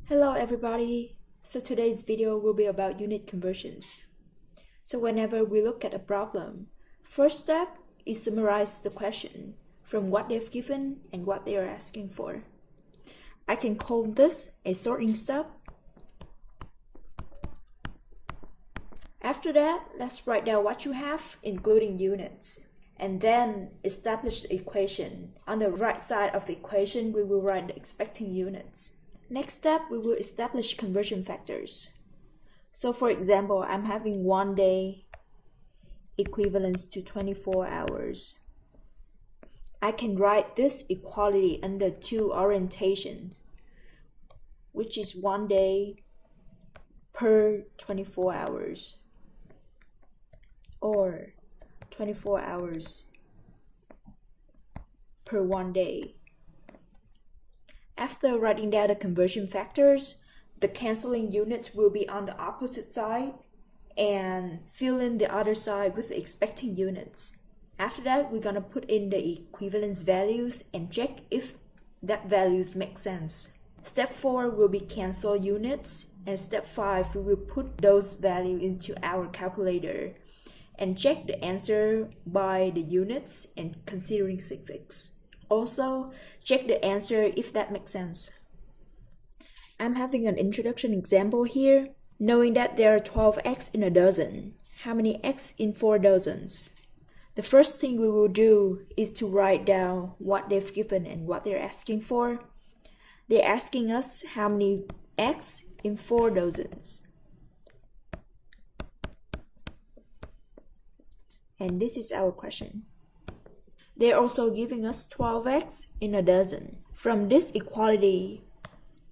Hello everybody! So today's video will be about unit conversions. So whenever we look at a problem, first step is summarize the question from what they've given and what they are asking for. I can call this a sorting step. After that, let's write down what you have, including units, and then establish the equation. On the right side of the equation, we will write the expecting units. Next step, we will establish conversion factors. So for example, I'm having 1 day equivalence to 24 hours. I can write this equality under two orientations, which is 1 day per 24 hours or 24 hours per 1 day. After writing down the conversion factors, the canceling units will be on the opposite side and fill in the other side with the expecting units. After that, we're gonna put in the equivalence values and check if that values make sense. Step 4 will be cancel units, and step 5 we will put those values into our calculator and check the answer by the units and considering suffix. Also, check the answer if that makes sense. I'm having an introduction example here. Knowing that there are 12 eggs in a dozen, how many eggs in 4 dozens? The first thing we will do is to write down what they've given and what they're asking for. They're asking us how many eggs in 4 dozens. And this is our question. They're also giving us 12 eggs in a dozen. From this equality,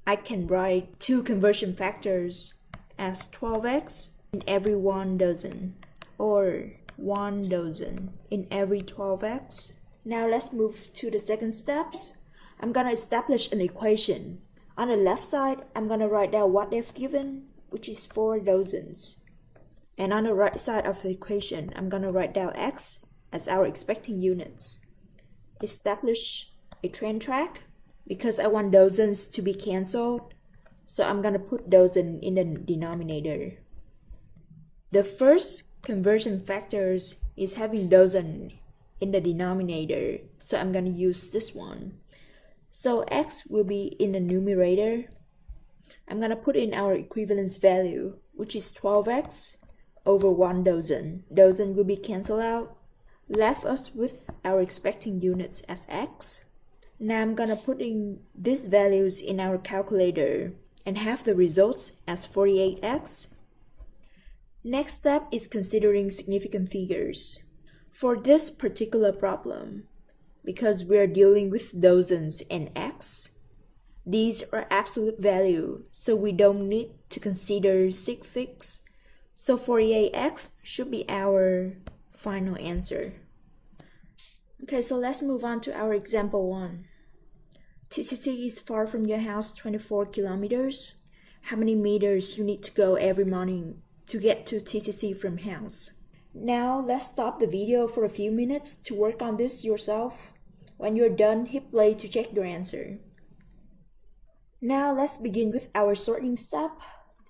I can write two conversion factors as 12 eggs in every 1 dozen, or 1 dozen in every 12 eggs. Now let's move to the second steps. I'm gonna establish an equation. On the left side, I'm gonna write down what they've given, which is 4 dozens. And on the right side of the equation, I'm gonna write down x as our expecting units. Establish a trend track because I want dozens to be cancelled, so I'm gonna put dozen in the denominator. The first conversion factors is having dozen in the denominator, so I'm gonna use this one. So x will be in the numerator. I'm gonna put in our equivalence value, which is 12x over 1 dozen. Dozen will be cancelled out, left us with our expecting units as x. Now I'm gonna put in these values in our calculator and have the results as 48x. Next step is considering significant figures. For this particular problem, because we're dealing with dozens and x, these are absolute value, so we don't need to consider suffix. So 48x should be our final answer. Okay, so let's move on to our example 1. TCC is far from your house 24 kilometers. How many meters you need to go every morning to get to TCC from house? Now let's stop the video for a few minutes to work on this yourself. When you're done, hit play to check your answer. Now let's begin with our sorting step.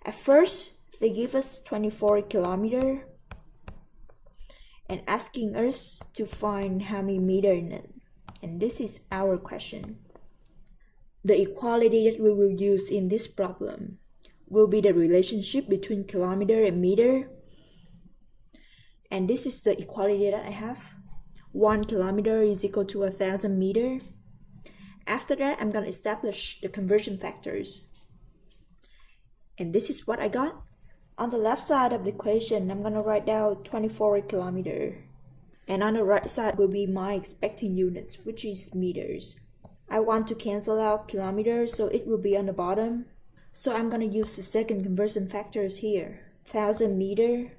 At first, they give us 24 kilometers and asking us to find how many meters in it. And this is our question. The equality that we will use in this problem will be the relationship between kilometer and meter. And this is the equality that I have. 1 kilometer is equal to 1,000 meters. After that, I'm going to establish the conversion factors. And this is what I got. On the left side of the equation, I'm going to write down 24 kilometers. And on the right side will be my expecting units, which is meters. I want to cancel out kilometers, so it will be on the bottom. So I'm going to use the second conversion factors here. 1,000 meters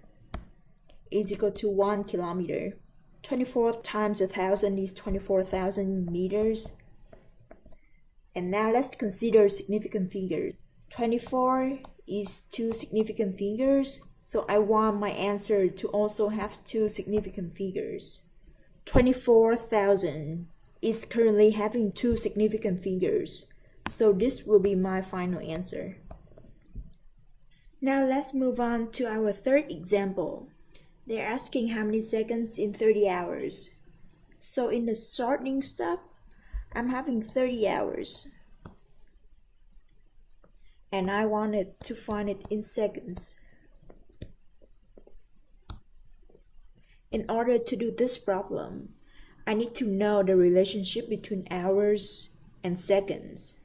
is equal to 1 kilometer. 24 times 1,000 is 24,000 meters. And now let's consider significant figures. 24 is 2 significant figures, so I want my answer to also have 2 significant figures. 24,000 is currently having 2 significant figures, So this will be my final answer. Now let's move on to our third example. They're asking how many seconds in 30 hours. So in the starting step, I'm having 30 hours. And I wanted to find it in seconds. In order to do this problem, I need to know the relationship between hours and seconds.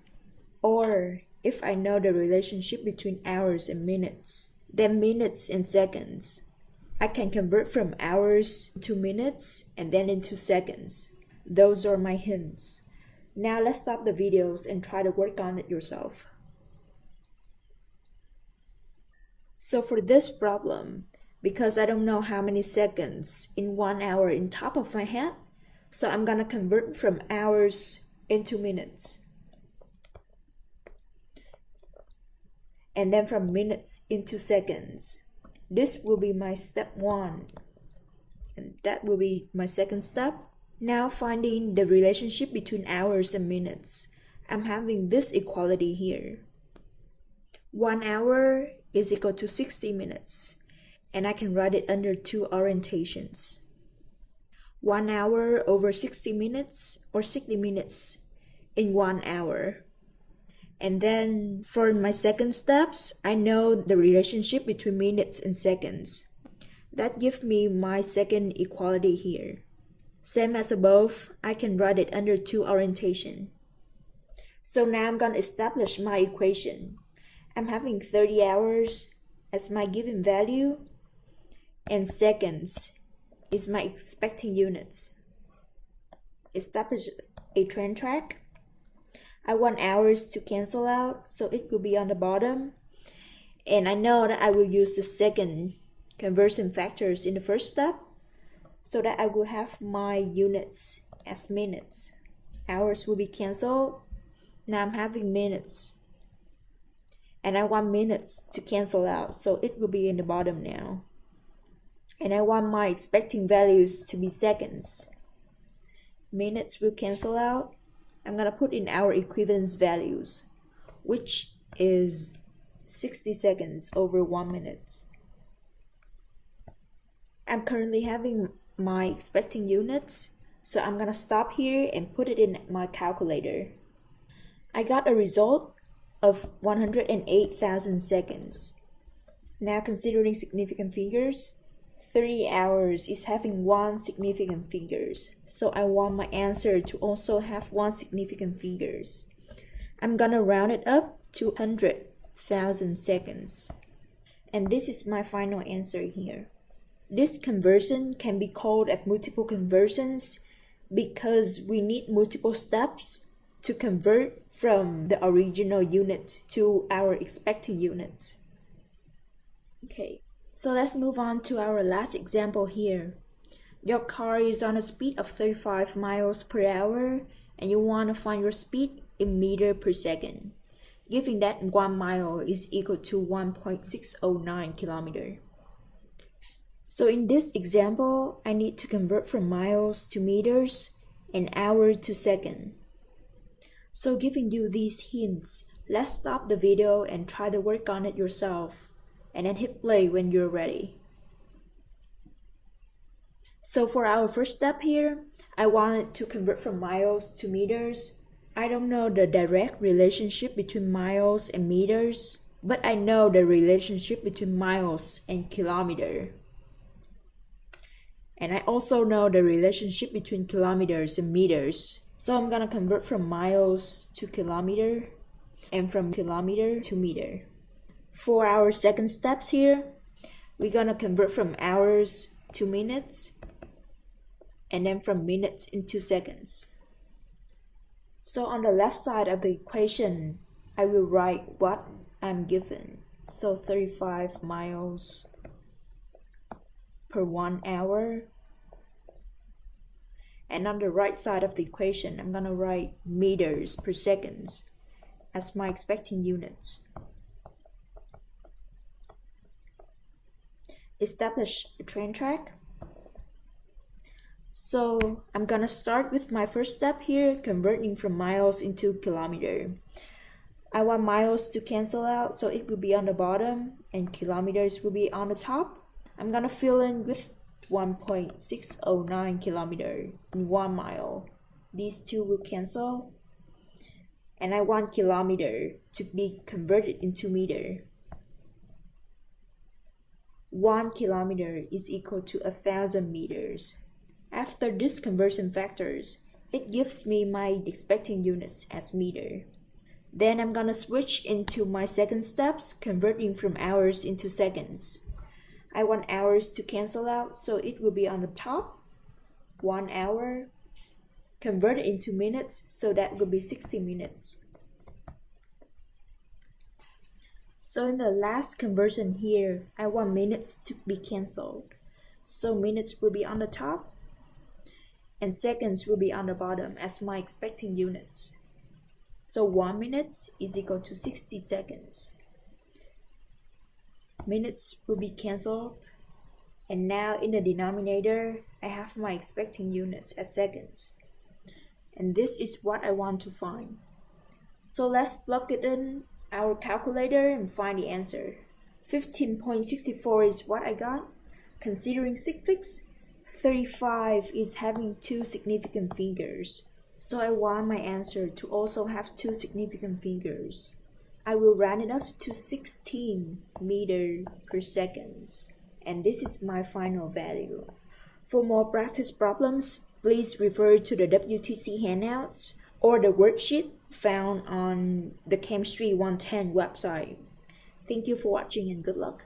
Or if I know the relationship between hours and minutes, then minutes and seconds. I can convert from hours to minutes and then into seconds. Those are my hints. Now let's stop the videos and try to work on it yourself. So for this problem, because I don't know how many seconds in 1 hour in top of my head, so I'm gonna convert from hours into minutes. And then from minutes into seconds. This will be my step 1. And that will be my second step. Now finding the relationship between hours and minutes. I'm having this equality here. 1 hour is equal to 60 minutes. And I can write it under two orientations. 1 hour over 60 minutes or 60 minutes in 1 hour. And then for my second steps, I know the relationship between minutes and seconds. That gives me my second equality here. Same as above, I can write it under two orientation. So now I'm going to establish my equation. I'm having 30 hours as my given value, and seconds is my expecting units. Establish a trend track. I want hours to cancel out, so it will be on the bottom. And I know that I will use the second conversion factors in the first step, so that I will have my units as minutes. Hours will be canceled. Now I'm having minutes. And I want minutes to cancel out, so it will be in the bottom now. And I want my expecting values to be seconds. Minutes will cancel out. I'm going to put in our equivalence values, which is 60 seconds over 1 minute. I'm currently having my expecting units, so I'm going to stop here and put it in my calculator. I got a result of 108,000 seconds. Now considering significant figures, 30 hours is having one significant figures, so I want my answer to also have one significant figures. I'm gonna round it up to 100,000 seconds. And this is my final answer here. This conversion can be called as multiple conversions because we need multiple steps to convert from the original unit to our expected unit. Okay. So let's move on to our last example here. Your car is on a speed of 35 miles per hour and you want to find your speed in meter per second, given that 1 mile is equal to 1.609 kilometer. So in this example, I need to convert from miles to meters and hour to second. So giving you these hints, let's stop the video and try to work on it yourself. And then hit play when you're ready. So for our first step here, I wanted to convert from miles to meters. I don't know the direct relationship between miles and meters, but I know the relationship between miles and kilometer. And I also know the relationship between kilometers and meters. So I'm gonna convert from miles to kilometer and from kilometer to meter. For our second steps here, we're gonna convert from hours to minutes and then from minutes into seconds. So on the left side of the equation, I will write what I'm given. So 35 miles per 1 hour. And on the right side of the equation, I'm gonna write meters per seconds as my expecting units. Establish a train track. So I'm gonna start with my first step here, converting from miles into kilometer. I want miles to cancel out, so it will be on the bottom and kilometers will be on the top. I'm gonna fill in with 1.609 kilometer in 1 mile. These two will cancel. And I want kilometer to be converted into meter. 1 kilometer is equal to 1,000 meters. After this conversion factors, it gives me my expecting units as meter. Then I'm gonna switch into my second steps, converting from hours into seconds. I want hours to cancel out, so it will be on the top. 1 hour. Convert it into minutes, so that will be 60 minutes. So in the last conversion here, I want minutes to be cancelled. So minutes will be on the top, and seconds will be on the bottom as my expecting units. So 1 minute is equal to 60 seconds. Minutes will be cancelled, and now in the denominator, I have my expecting units as seconds. And this is what I want to find. So let's plug it in our calculator and find the answer. 15.64 is what I got. Considering suffix, 35 is having 2 significant figures. So I want my answer to also have 2 significant figures. I will round it up to 16 meters per second. And this is my final value. For more practice problems, please refer to the WTC handouts or the worksheet found on the Chemistry 110 website. Thank you for watching and good luck.